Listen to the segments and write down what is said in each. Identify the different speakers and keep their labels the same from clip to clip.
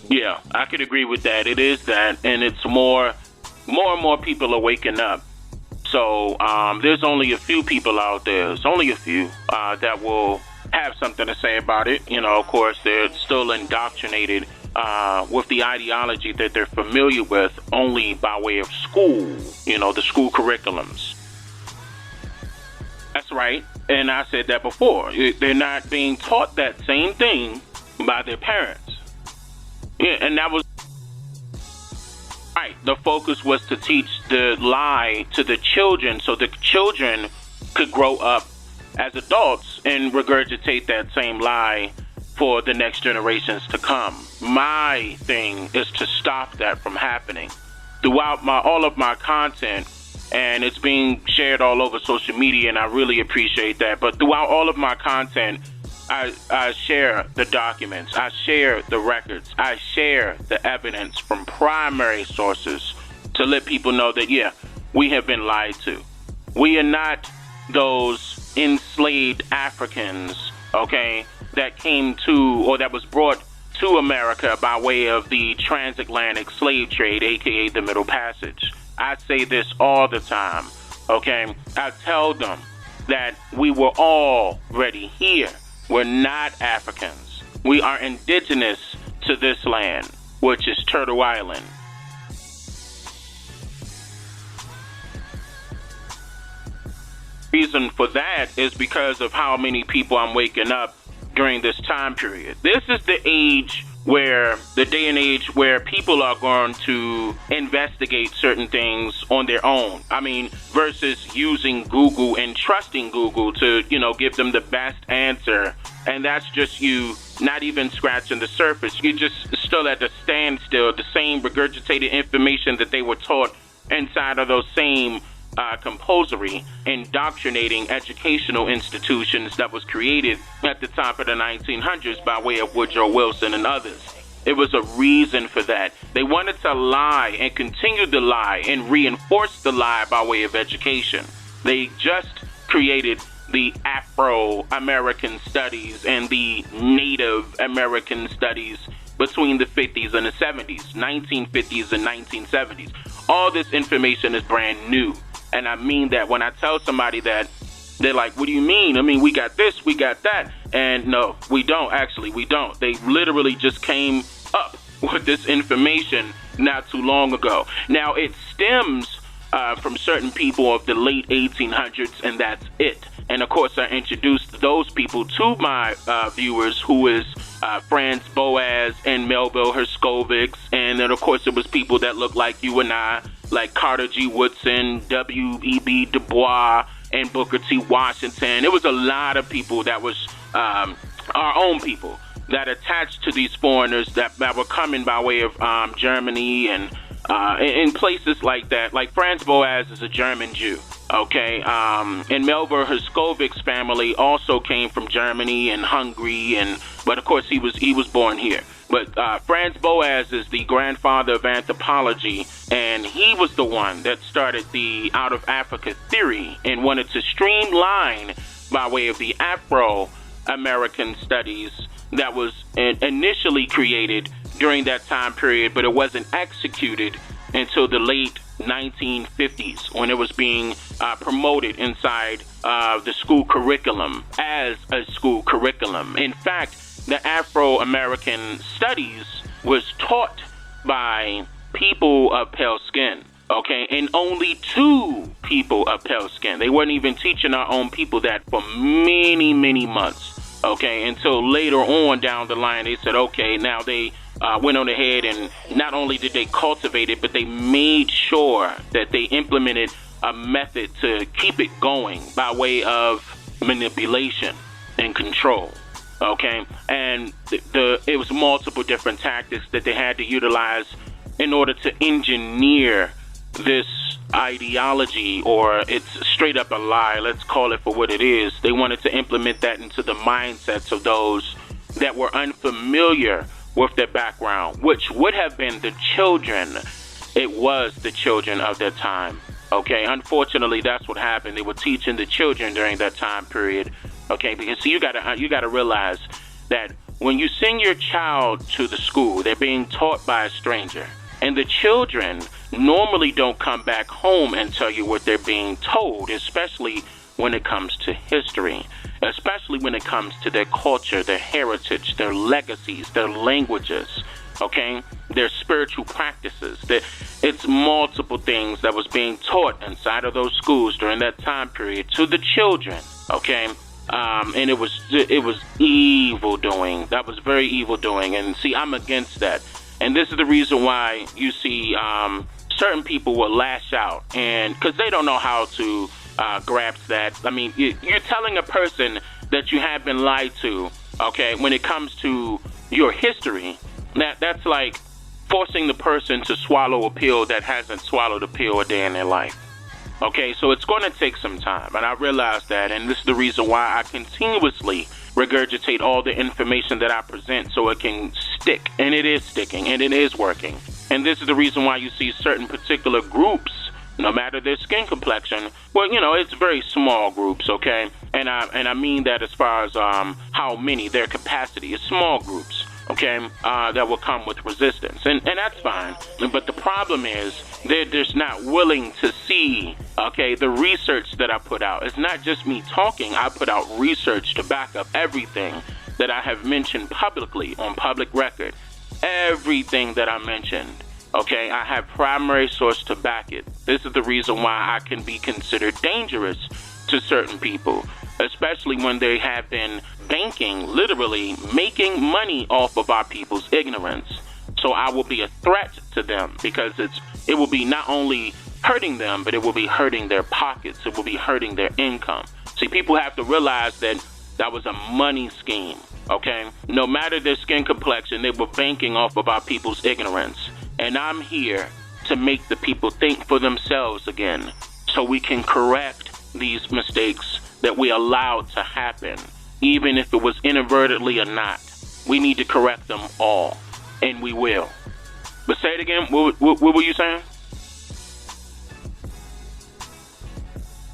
Speaker 1: Yeah, I could agree with that. It is that, and it's more and more people are waking up. So there's only a few people out there. There's only a few that will have something to say about it. You know, of course, they're still indoctrinated with the ideology that they're familiar with only by way of school. You know, the school curriculums. That's right. And I said that before. They're not being taught that same thing by their parents. Yeah, and that was right. The focus was to teach the lie to the children so the children could grow up as adults and regurgitate that same lie for the next generations to come. My thing is to stop that from happening. Throughout all of my content, and it's being shared all over social media, and I really appreciate that. But throughout all of my content, I share the documents, I share the records, I share the evidence from primary sources to let people know that, yeah, we have been lied to. We are not those enslaved Africans, okay, that came to, or that was brought to America by way of the transatlantic slave trade, aka the Middle Passage. I say this all the time, okay? I tell them that we were already here. We're not Africans. We are indigenous to this land, which is Turtle Island. Reason for that is because of how many people I'm waking up during this time period. This is the age where, the day and age where people are going to investigate certain things on their own. I mean, versus using Google and trusting Google to, you know, give them the best answer. And that's just you not even scratching the surface. You're just still at the standstill, the same regurgitated information that they were taught inside of those same compulsory, indoctrinating educational institutions that was created at the top of the 1900s by way of Woodrow Wilson and others. It was a reason for that. They wanted to lie and continue to lie and reinforce the lie by way of education. They just created the Afro-American studies and the Native American studies between the 50s and the 70s, 1950s and 1970s. All this information is brand new. And I mean that. When I tell somebody that, they're like, what do you mean? I mean, we got this, we got that. And no, we don't. Actually, we don't. They literally just came up with this information not too long ago. Now, it stems from certain people of the late 1800s, and that's it. And of course, I introduced those people to my viewers, who is Franz Boas and Melville Herskovich. And then, of course, it was people that look like you and I, like Carter G. Woodson, W.E.B. Du Bois, and Booker T. Washington. It was a lot of people that was our own people that attached to these foreigners that were coming by way of Germany and in places like that. Like Franz Boas is a German Jew. Okay, and Melville Herskovich's family also came from Germany and Hungary, but of course he was born here. But Franz Boas is the grandfather of anthropology, and he was the one that started the out of Africa theory and wanted to streamline by way of the Afro-American studies that was initially created during that time period, but it wasn't executed until the late 1950s, when it was being promoted inside the school curriculum as a school curriculum. In fact, the Afro-American studies was taught by people of pale skin, okay, and only 2 people of pale skin. They weren't even teaching our own people that for many, many months, okay, until later on down the line they said, okay, now they went on ahead and not only did they cultivate it, but they made sure that they implemented a method to keep it going by way of manipulation and control. Okay, and it was multiple different tactics that they had to utilize in order to engineer this ideology, or it's straight up a lie. Let's call it for what it is. They wanted to implement that into the mindsets of those that were unfamiliar with their background, which would have been the children. It was the children of their time. Okay, unfortunately, that's what happened. They were teaching the children during that time period. Okay, because you gotta realize that when you send your child to the school, they're being taught by a stranger. And the children normally don't come back home and tell you what they're being told, especially when it comes to history, especially when it comes to their culture, their heritage, their legacies, their languages, okay, their spiritual practices. It's multiple things that was being taught inside of those schools during that time period to the children, okay? And it was evil doing. That was very evil doing. And see, I'm against that. And this is the reason why you see certain people will lash out, and because they don't know how to grasp that. I mean, you're telling a person that you have been lied to, okay, when it comes to your history, that's like forcing the person to swallow a pill that hasn't swallowed a pill a day in their life. Okay, so it's going to take some time, and I realize that, and this is the reason why I continuously regurgitate all the information that I present so it can stick, and it is sticking, and it is working. And this is the reason why you see certain particular groups, no matter their skin complexion, well, you know, it's very small groups, okay? And I mean that as far as how many, their capacity is small groups, okay, that will come with resistance. And that's fine. But the problem is they're just not willing to see, okay, the research that I put out. It's not just me talking. I put out research to back up everything that I have mentioned publicly on public record. Everything that I mentioned, okay, I have primary source to back it. This is the reason why I can be considered dangerous to certain people, especially when they have been banking, literally making money off of our people's ignorance. So I will be a threat to them because it will be not only hurting them, but it will be hurting their pockets. It will be hurting their income. See, people have to realize that that was a money scheme, okay? No matter their skin complexion, they were banking off of our people's ignorance. And I'm here to make the people think for themselves again so we can correct these mistakes that we allowed to happen, even if it was inadvertently or not. We need to correct them all, and we will. But say it again. What were you saying?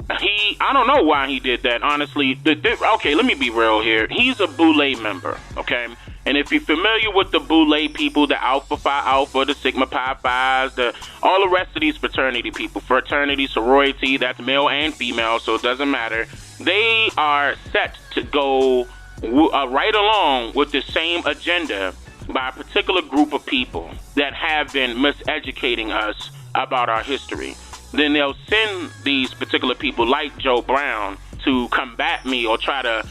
Speaker 1: I don't know why he did that, honestly. Okay, let me be real here. He's a Boule member, okay? And if you're familiar with the Boule people, the Alpha Phi Alpha, the Sigma Pi Phis, all the rest of these fraternity people, fraternity, sorority, that's male and female, so it doesn't matter. They are set to go right along with the same agenda by a particular group of people that have been miseducating us about our history. Then they'll send these particular people like Joe Brown to combat me or try to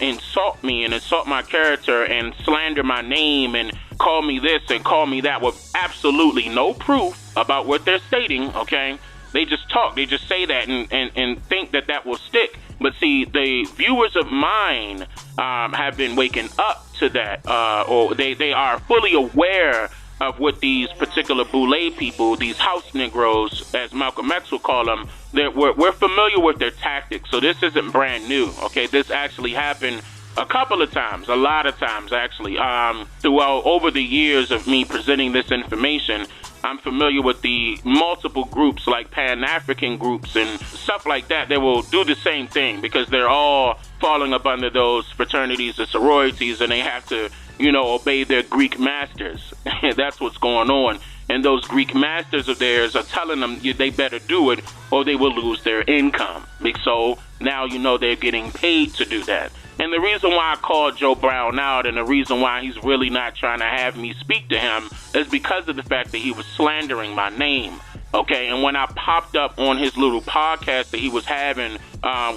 Speaker 1: insult me and insult my character and slander my name and call me this and call me that with absolutely no proof about what they're stating, okay? They just talk. They just say that and think that that will stick. But see, the viewers of mine have been waking up to that, or they are fully aware of what these particular Boule people, these house Negroes, as Malcolm X will call them, we're familiar with their tactics. So this isn't brand new, okay? This actually happened a couple of times, a lot of times actually. Throughout over the years of me presenting this information, I'm familiar with the multiple groups like Pan-African groups and stuff like that. They will do the same thing because they're all falling up under those fraternities and sororities, and they have to, you know, obey their Greek masters. That's what's going on. And those Greek masters of theirs are telling them they better do it or they will lose their income. So now, you know, they're getting paid to do that. And the reason why I called Joe Brown out and the reason why he's really not trying to have me speak to him is because of the fact that he was slandering my name. Okay, and when I popped up on his little podcast that he was having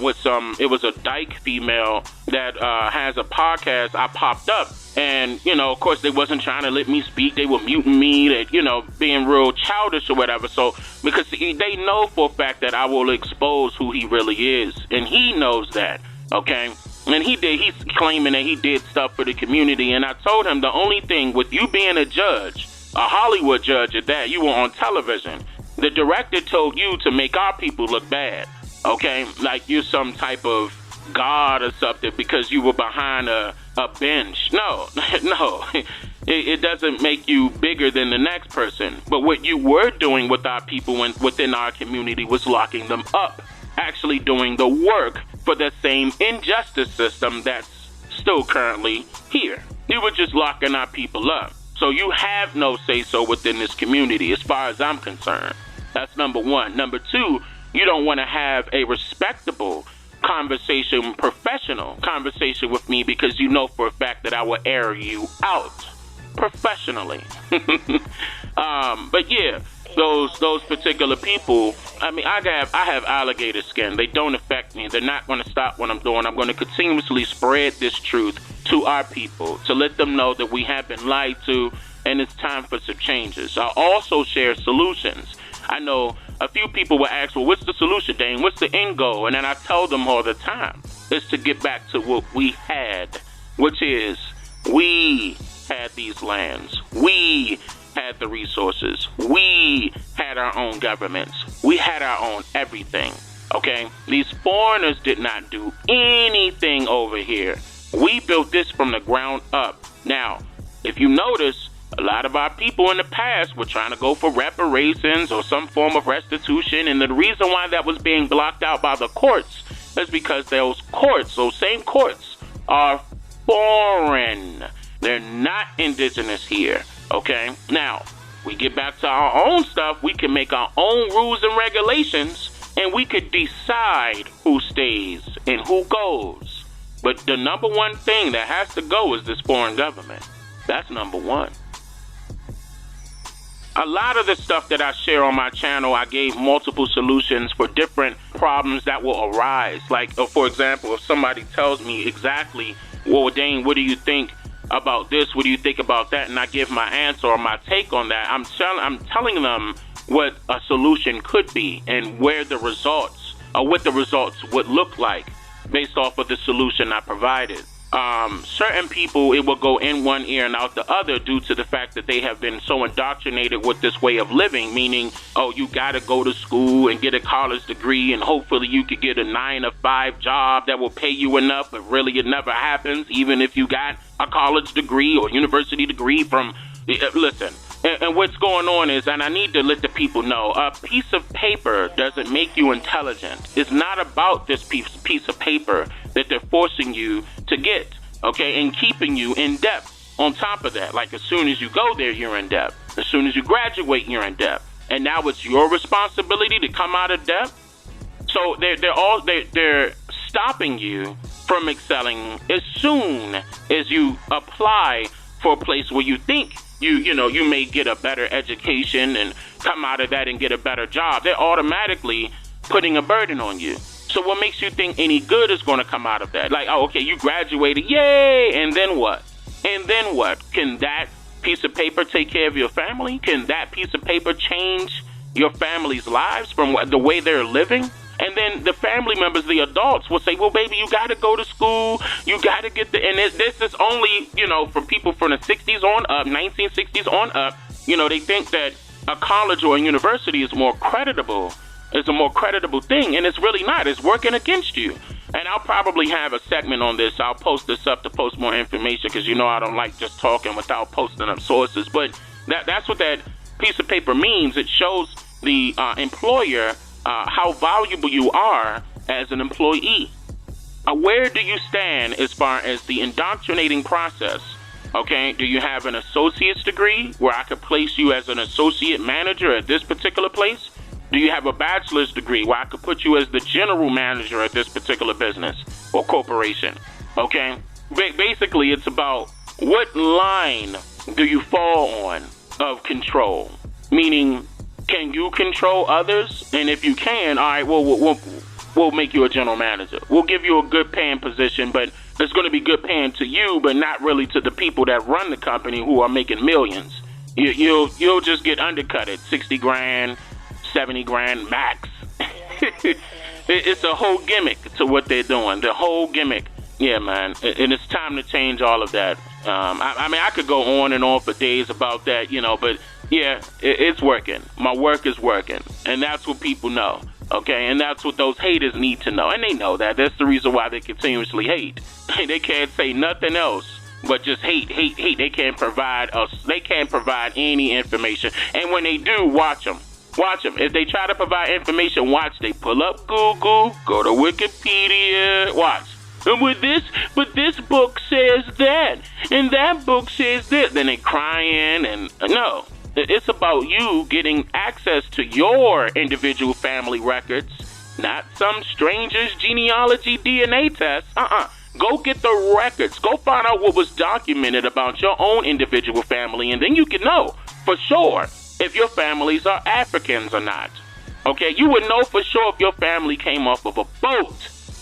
Speaker 1: with it was a dyke female that has a podcast, I popped up. And, you know, of course, they wasn't trying to let me speak. They were muting me, that, you know, being real childish or whatever. So, because they know for a fact that I will expose who he really is. And he knows that, okay? And he's claiming that he did stuff for the community. And I told him the only thing with you being a judge, a Hollywood judge at that, you were on television. The director told you to make our people look bad, okay? Like you're some type of god or something because you were behind a bench. No, no. It doesn't make you bigger than the next person. But what you were doing with our people within our community was locking them up, actually doing the work for the same injustice system that's still currently here. You were just locking our people up. So you have no say-so within this community as far as I'm concerned. That's number one. Number two, you don't want to have a respectable conversation, professional conversation with me, because you know for a fact that I will air you out professionally. But yeah, those particular people, I mean, I have alligator skin. They don't affect me. They're not going to stop what I'm doing. I'm going to continuously spread this truth to our people, to let them know that we have been lied to and it's time for some changes. I also share solutions. I know a few people will ask, well, what's the solution, Dane? What's the end goal? And then I tell them all the time, is to get back to what we had, which is we had these lands. We had the resources. We had our own governments. We had our own everything, okay? These foreigners did not do anything over here. We built this from the ground up. Now, if you notice, a lot of our people in the past were trying to go for reparations or some form of restitution, and the reason why that was being blocked out by the courts is because those same courts, are foreign. They're not indigenous here, okay? Now, we get back to our own stuff. We can make our own rules and regulations, and we could decide who stays and who goes. But the number one thing that has to go is this foreign government. That's number one. A lot of the stuff that I share on my channel, I gave multiple solutions for different problems that will arise. Like, for example, if somebody tells me exactly, well, Dane, what do you think about this? What do you think about that? And I give my answer or my take on that. I'm telling them what a solution could be and where the results, or what the results would look like based off of the solution I provided. Certain people, it will go in one ear and out the other due to the fact that they have been so indoctrinated with this way of living, meaning, oh, you got to go to school and get a college degree and hopefully you could get a 9-to-5 job that will pay you enough, but really it never happens, even if you got a college degree or university degree from, listen, and what's going on is, and I need to let the people know, a piece of paper doesn't make you intelligent. It's not about this piece of paper that they're forcing you to get, okay, and keeping you in debt. On top of that, like as soon as you go there, you're in debt. As soon as you graduate, you're in debt. And now it's your responsibility to come out of debt. So they're stopping you from excelling as soon as you apply for a place where you think you may get a better education and come out of that and get a better job. They're automatically putting a burden on you. So what makes you think any good is going to come out of that? Like, oh, okay, you graduated, yay, and then what? And then what? Can that piece of paper take care of your family? Can that piece of paper change your family's lives from the way they're living? And then the family members, the adults, will say, well, baby, you got to go to school. You got to get and this is only, for people from the 60s on up, 1960s on up. They think that a college or a university is more creditable. It's a more creditable thing, and it's really not. It's working against you. And I'll probably have a segment on this. I'll post this up to post more information because I don't like just talking without posting up sources. But that's what that piece of paper means. It shows the employer how valuable you are as an employee. Where do you stand as far as the indoctrinating process? Okay, do you have an associate's degree where I could place you as an associate manager at this particular place? Do you have a bachelor's degree where I could put you as the general manager at this particular business or corporation? Okay? Basically, it's about what line do you fall on of control? Meaning, can you control others? And if you can, all right, we'll make you a general manager. We'll give you a good paying position, but it's going to be good paying to you, but not really to the people that run the company who are making millions. You'll just get undercutted, 60 grand, 70 grand max. It's a whole gimmick to what they're doing. The whole gimmick. Yeah, man. And it's time to change all of that. I mean, I could go on and on for days about that, but yeah, it's working. My work is working. And that's what people know. Okay, and that's what those haters need to know. And they know that. That's the reason why they continuously hate. They can't say nothing else but just hate. They can't provide any information. And when they do, watch them. Watch them. If they try to provide information, watch. They pull up Google, go to Wikipedia, watch. But this book says that, and that book says this. Then they crying, and no. It's about you getting access to your individual family records, not some stranger's genealogy DNA test. Go get the records. Go find out what was documented about your own individual family, and then you can know for sure if your families are Africans or not. Okay, you would know for sure if your family came off of a boat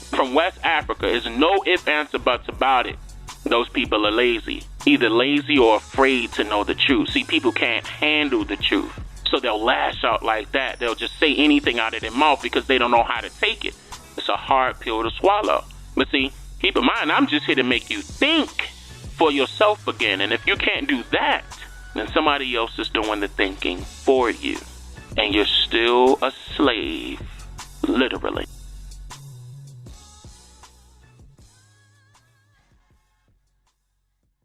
Speaker 1: from West Africa. There's no ifs, ands, or buts about it. Those people are lazy. Either lazy or afraid to know the truth. See, people can't handle the truth. So they'll lash out like that. They'll just say anything out of their mouth because they don't know how to take it. It's a hard pill to swallow. But see, keep in mind, I'm just here to make you think for yourself again. And if you can't do that, then somebody else is doing the thinking for you. And you're still a slave, literally.